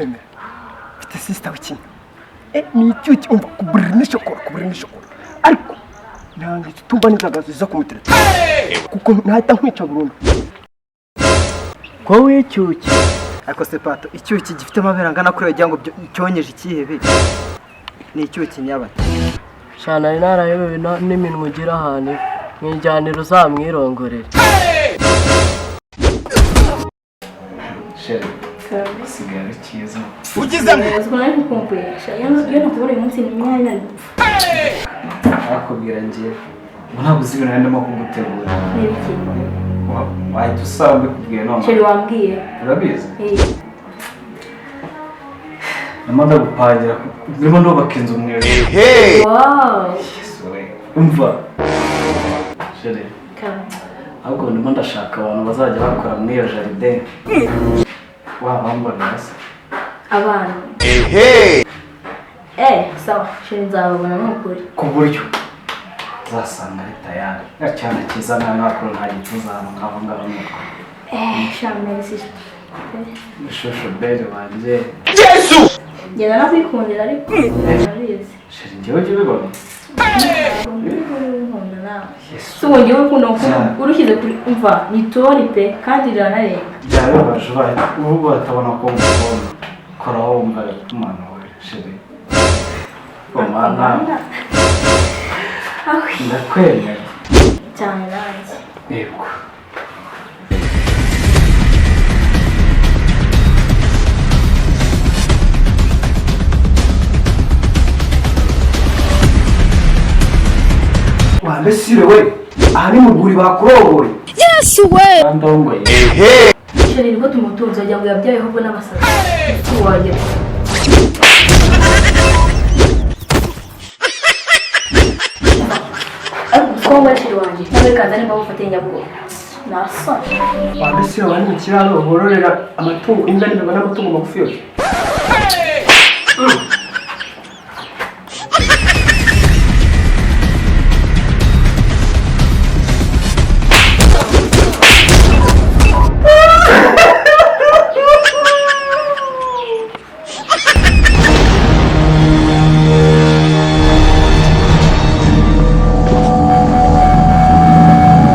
ndakwemera mfite sister w'ikinya ni icyuki umva kuburira n'ishokora ariko nanga itumba n'inzagazo ziza kumutereta kuko ntahita nkwica burundu ko w'icyuki ariko sepato icyuki gifite amabere angana kuri wagira ngo cyonyeje ikihebe ni icyuki nyabata shana ari narayobewe n'iminwa ugira ahantu mwijyaniro uzamwirongorere Sheri sigara cyiza ugizemo nari kukumvisha iyo nakubona uyu munsi ni myanya akubwira ngiye ntabwo uzi ibintu ndimo kugutegura n'ibiki wahita usanga kubwira none Sheri wambwiye urabizi ndimo ndagupangira ndimo ndubaka inzu mwere wow umva Sheri ahubwo ndimo ndashaka abantu bazajya bakora muri iyo jaride wabambona hasi abana sawa Sheri nzababona n'ukuri ku buryo uzasanga ari tayari cyane cyiza nawe nakora nta gicu uzana nk'aho ngaho n'ukuri shamere sister ishusho bere wanjye ngenda nakwikundira ariko narizi Sheri njyewe ujya ubibona si wongeye ukunda urushyize kuri umva ni toni pe kandi riranarenga byabibabaje ubu batabona ko mukunda kora wumva umwana we Sheri umwana ndakwemera cyane nanjye yego wambesire we aha ni mu rwuri bakurongoye Yesu we bandongoye Sheri nibwo tumutunze wagira ngo yabyayeho ubwo n'abasazi wajya ko Sheri wanjye nawe kaza nimba mufate nyabwo nasone wambesire wari mu kiraro bororera amatungo imbwa n'imboga n'amatungo magufi yose